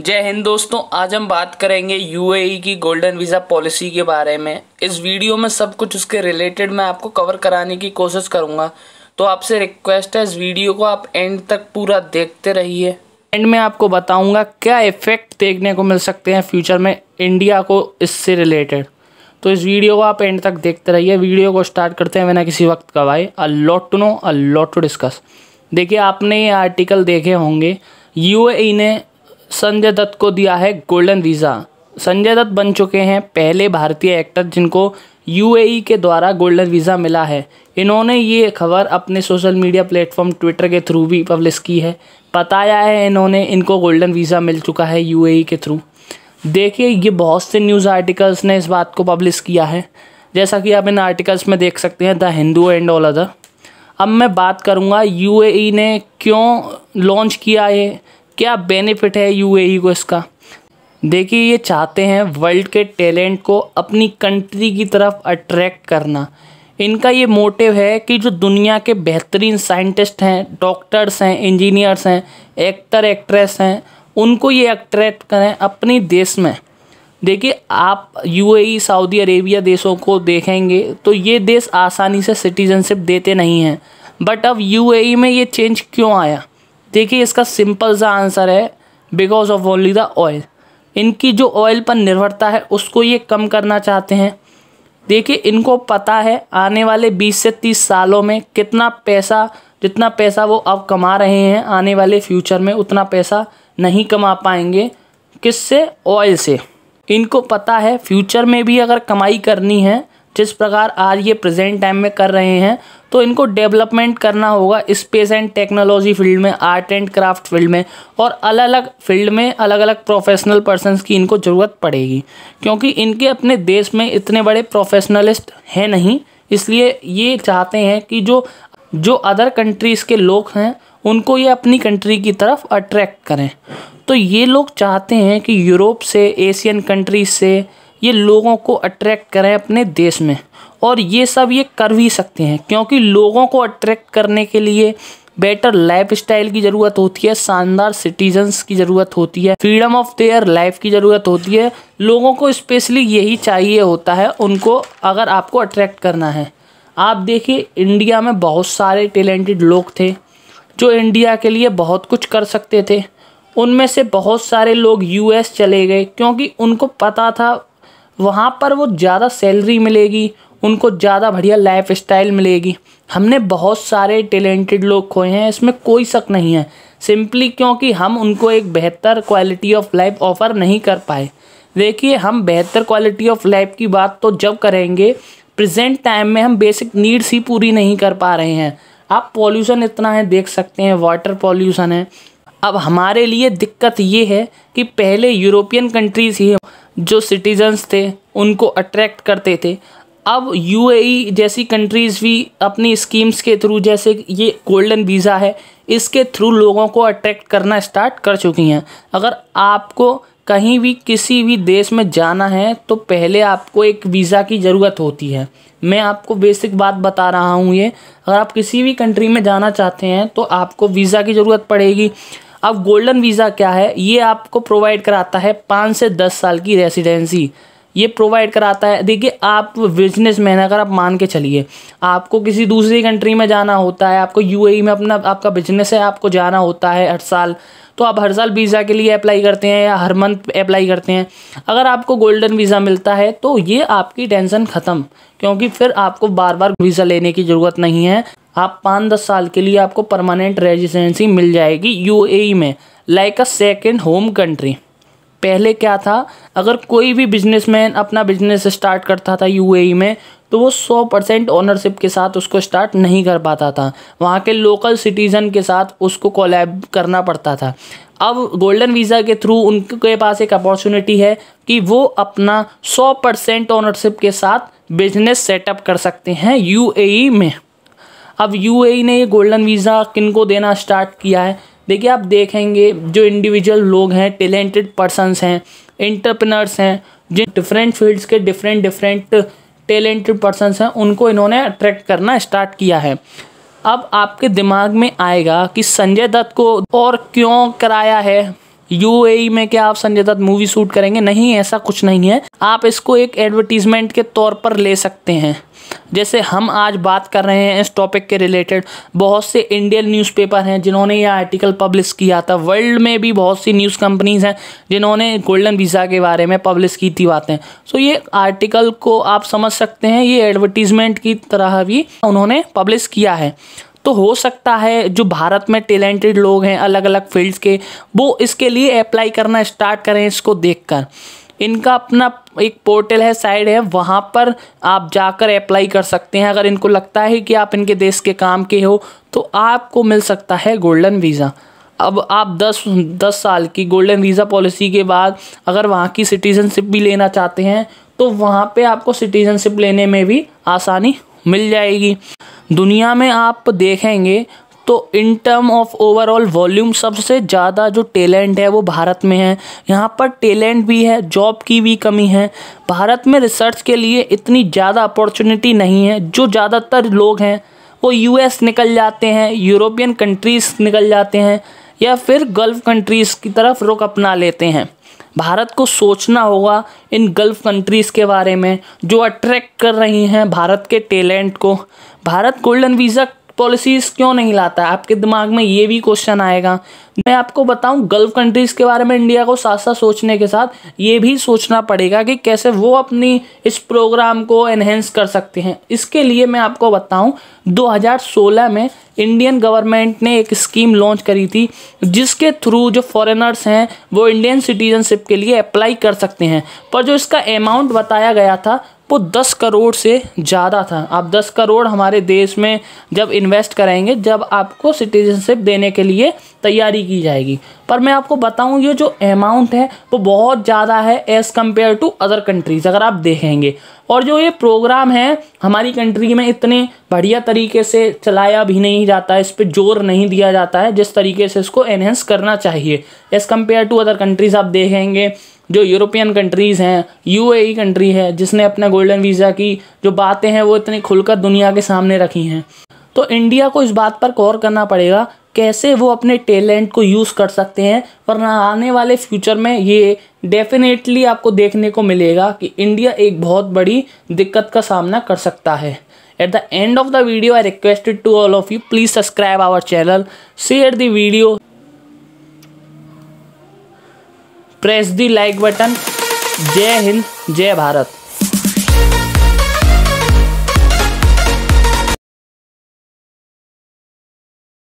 जय हिंद दोस्तों, आज हम बात करेंगे यूएई की गोल्डन वीज़ा पॉलिसी के बारे में। इस वीडियो में सब कुछ उसके रिलेटेड मैं आपको कवर कराने की कोशिश करूंगा, तो आपसे रिक्वेस्ट है इस वीडियो को आप एंड तक पूरा देखते रहिए। एंड में आपको बताऊंगा क्या इफ़ेक्ट देखने को मिल सकते हैं फ्यूचर में इंडिया को इससे रिलेटेड, तो इस वीडियो को आप एंड तक देखते रहिए। वीडियो को स्टार्ट करते हैं बिना किसी वक्त गवाए। A lot to know, a lot to discuss. देखिए, आपने ये आर्टिकल देखे होंगे, यूएई ने संजय दत्त को दिया है गोल्डन वीज़ा। संजय दत्त बन चुके हैं पहले भारतीय एक्टर जिनको यूएई के द्वारा गोल्डन वीज़ा मिला है। इन्होंने ये खबर अपने सोशल मीडिया प्लेटफॉर्म ट्विटर के थ्रू भी पब्लिश की है। बताया है इन्होंने इनको गोल्डन वीज़ा मिल चुका है यूएई के थ्रू। देखिए, ये बहुत से न्यूज़ आर्टिकल्स ने इस बात को पब्लिश किया है, जैसा कि आप इन आर्टिकल्स में देख सकते हैं, the Hindu and all other. अब मैं बात करूँगा यूएई ने क्यों लॉन्च किया है, क्या बेनिफिट है यूएई को इसका। देखिए, ये चाहते हैं वर्ल्ड के टैलेंट को अपनी कंट्री की तरफ अट्रैक्ट करना। इनका ये मोटिव है कि जो दुनिया के बेहतरीन साइंटिस्ट हैं, डॉक्टर्स हैं, इंजीनियर्स हैं, एक्टर एक्ट्रेस हैं, उनको ये अट्रैक्ट करें अपनी देश में। देखिए, आप यूएई, सऊदी अरेबिया देशों को देखेंगे तो ये देश आसानी से सिटीजनशिप देते नहीं हैं, बट अब यूएई में ये चेंज क्यों आया? देखिए, इसका सिंपल सा आंसर है, because of only the oil. इनकी जो ऑयल पर निर्भरता है उसको ये कम करना चाहते हैं। देखिए, इनको पता है आने वाले 20 से 30 सालों में जितना पैसा वो अब कमा रहे हैं, आने वाले फ्यूचर में उतना पैसा नहीं कमा पाएंगे। किससे? ऑयल से। इनको पता है फ्यूचर में भी अगर कमाई करनी है, जिस प्रकार आज ये प्रेजेंट टाइम में कर रहे हैं, तो इनको डेवलपमेंट करना होगा स्पेस एंड टेक्नोलॉजी फील्ड में, आर्ट एंड क्राफ्ट फील्ड में, और अलग अलग फील्ड में अलग अलग प्रोफेशनल पर्सन्स की इनको ज़रूरत पड़ेगी, क्योंकि इनके अपने देश में इतने बड़े प्रोफेशनलिस्ट हैं नहीं। इसलिए ये चाहते हैं कि जो अदर कंट्रीज़ के लोग हैं उनको ये अपनी कंट्री की तरफ अट्रैक्ट करें। तो ये लोग चाहते हैं कि यूरोप से, एशियन कंट्रीज से ये लोगों को अट्रैक्ट करें अपने देश में, और ये सब ये कर भी सकते हैं, क्योंकि लोगों को अट्रैक्ट करने के लिए बेटर लाइफ स्टाइल की ज़रूरत होती है, शानदार सिटीजन्स की ज़रूरत होती है, फ्रीडम ऑफ देयर लाइफ की ज़रूरत होती है। लोगों को स्पेशली यही चाहिए होता है उनको, अगर आपको अट्रैक्ट करना है। आप देखिए, इंडिया में बहुत सारे टैलेंटेड लोग थे जो इंडिया के लिए बहुत कुछ कर सकते थे। उनमें से बहुत सारे लोग यूएस चले गए, क्योंकि उनको पता था वहाँ पर वो ज़्यादा सैलरी मिलेगी, उनको ज़्यादा बढ़िया लाइफ स्टाइल मिलेगी। हमने बहुत सारे टैलेंटेड लोग खोए हैं, इसमें कोई शक नहीं है, सिंपली क्योंकि हम उनको एक बेहतर क्वालिटी ऑफ लाइफ ऑफ़र नहीं कर पाए। देखिए, हम बेहतर क्वालिटी ऑफ लाइफ की बात तो जब करेंगे, प्रेजेंट टाइम में हम बेसिक नीड्स ही पूरी नहीं कर पा रहे हैं। आप पॉल्यूशन इतना है, देख सकते हैं, वाटर पॉल्यूशन है। अब हमारे लिए दिक्कत ये है कि पहले यूरोपियन कंट्रीज़ ही जो सिटीजन्स थे उनको अट्रैक्ट करते थे। अब यूएई जैसी कंट्रीज़ भी अपनी स्कीम्स के थ्रू, जैसे ये गोल्डन वीज़ा है, इसके थ्रू लोगों को अट्रैक्ट करना स्टार्ट कर चुकी हैं। अगर आपको कहीं भी किसी भी देश में जाना है तो पहले आपको एक वीज़ा की ज़रूरत होती है। मैं आपको बेसिक बात बता रहा हूँ ये, अगर आप किसी भी कंट्री में जाना चाहते हैं तो आपको वीज़ा की ज़रूरत पड़ेगी। अब गोल्डन वीज़ा क्या है? ये आपको प्रोवाइड कराता है 5 से 10 साल की रेसिडेंसी, ये प्रोवाइड कराता है। देखिए, आप बिजनेसमैन, अगर आप मान के चलिए आपको किसी दूसरी कंट्री में जाना होता है, आपको यूएई में आपका बिजनेस है, आपको जाना होता है हर साल, तो आप हर साल वीज़ा के लिए अप्लाई करते हैं या हर मंथ अप्लाई करते हैं। अगर आपको गोल्डन वीज़ा मिलता है तो ये आपकी टेंशन ख़त्म, क्योंकि फिर आपको बार बार वीज़ा लेने की ज़रूरत नहीं है। आप 5-10 साल के लिए आपको परमानेंट रेजिडेंसी मिल जाएगी यूएई में, like a second home country. पहले क्या था, अगर कोई भी बिजनेसमैन अपना बिजनेस स्टार्ट करता था यूएई में, तो वो 100% ओनरशिप के साथ उसको स्टार्ट नहीं कर पाता था, वहाँ के लोकल सिटीज़न के साथ उसको कोलैब करना पड़ता था। अब गोल्डन वीज़ा के थ्रू उनके पास एक अपॉर्चुनिटी है कि वो अपना 100% ओनरशिप के साथ बिजनेस सेटअप कर सकते हैं यूएई में। अब यूएई ने ये गोल्डन वीज़ा किनको देना स्टार्ट किया है? देखिए, आप देखेंगे जो इंडिविजुअल लोग हैं, टैलेंटेड पर्सन्स हैं, एंटरप्रेन्योर्स हैं, जिन डिफरेंट फील्ड्स के डिफरेंट टैलेंटेड पर्सन्स हैं, उनको इन्होंने अट्रैक्ट करना स्टार्ट किया है। अब आपके दिमाग में आएगा कि संजय दत्त को और क्यों कराया है, यूएई में क्या आप संजय दत्त मूवी शूट करेंगे? नहीं, ऐसा कुछ नहीं है। आप इसको एक एडवर्टीजमेंट के तौर पर ले सकते हैं। जैसे हम आज बात कर रहे हैं इस टॉपिक के रिलेटेड, बहुत से इंडियन न्यूज़पेपर हैं जिन्होंने यह आर्टिकल पब्लिश किया था। वर्ल्ड में भी बहुत सी न्यूज़ कंपनीज़ हैं जिन्होंने गोल्डन वीज़ा के बारे में पब्लिश की थी बातें। सो ये आर्टिकल को आप समझ सकते हैं, ये एडवर्टीजमेंट की तरह भी उन्होंने पब्लिश किया है। तो हो सकता है जो भारत में टैलेंटेड लोग हैं अलग अलग फील्ड्स के, वो इसके लिए अप्लाई करना स्टार्ट करें इसको देखकर। इनका अपना एक पोर्टल है, साइट है, वहाँ पर आप जाकर अप्लाई कर सकते हैं। अगर इनको लगता है कि आप इनके देश के काम के हो तो आपको मिल सकता है गोल्डन वीज़ा। अब आप 10 साल की गोल्डन वीज़ा पॉलिसी के बाद अगर वहाँ की सिटीज़नशिप भी लेना चाहते हैं तो वहाँ पे आपको सिटीज़नशिप लेने में भी आसानी मिल जाएगी। दुनिया में आप देखेंगे तो in term of overall volume सबसे ज़्यादा जो टैलेंट है वो भारत में है। यहाँ पर टैलेंट भी है, जॉब की भी कमी है। भारत में रिसर्च के लिए इतनी ज़्यादा अपॉर्चुनिटी नहीं है। जो ज़्यादातर लोग हैं वो यूएस निकल जाते हैं, यूरोपियन कंट्रीज़ निकल जाते हैं या फिर गल्फ़ कंट्रीज़ की तरफ रुख अपना लेते हैं। भारत को सोचना होगा इन गल्फ़ कंट्रीज़ के बारे में जो अट्रैक्ट कर रही हैं भारत के टैलेंट को। भारत गोल्डन वीज़ा पॉलिसीज़ क्यों नहीं लाता है? आपके दिमाग में ये भी क्वेश्चन आएगा। मैं आपको बताऊं, गल्फ़ कंट्रीज़ के बारे में इंडिया को साथ साथ सोचने के साथ ये भी सोचना पड़ेगा कि कैसे वो अपनी इस प्रोग्राम को एनहेंस कर सकते हैं। इसके लिए मैं आपको बताऊं, 2016 में इंडियन गवर्नमेंट ने एक स्कीम लॉन्च करी थी जिसके थ्रू जो फॉरेनर्स हैं वो इंडियन सिटीजनशिप के लिए अप्लाई कर सकते हैं। पर जो इसका अमाउंट बताया गया था वो 10 करोड़ से ज़्यादा था। आप 10 करोड़ हमारे देश में जब इन्वेस्ट करेंगे, जब आपको सिटीजनशिप देने के लिए तैयारी की जाएगी। पर मैं आपको बताऊं, ये जो अमाउंट है वो बहुत ज़्यादा है as compare to other countries अगर आप देखेंगे। और जो ये प्रोग्राम है हमारी कंट्री में इतने बढ़िया तरीके से चलाया भी नहीं जाता है, इस पर जोर नहीं दिया जाता है जिस तरीके से इसको एनहेंस करना चाहिए as compare to other countries. आप देखेंगे जो यूरोपियन कंट्रीज़ हैं, यूएई कंट्री है जिसने अपने गोल्डन वीज़ा की जो बातें हैं वो इतनी खुलकर दुनिया के सामने रखी हैं। तो इंडिया को इस बात पर गौर करना पड़ेगा कैसे वो अपने टैलेंट को यूज़ कर सकते हैं, वरना आने वाले फ्यूचर में ये डेफिनेटली आपको देखने को मिलेगा कि इंडिया एक बहुत बड़ी दिक्कत का सामना कर सकता है। At the end of the video, I requested to all of you, please subscribe our channel, share the video, press the like button। जय हिंद, जय भारत।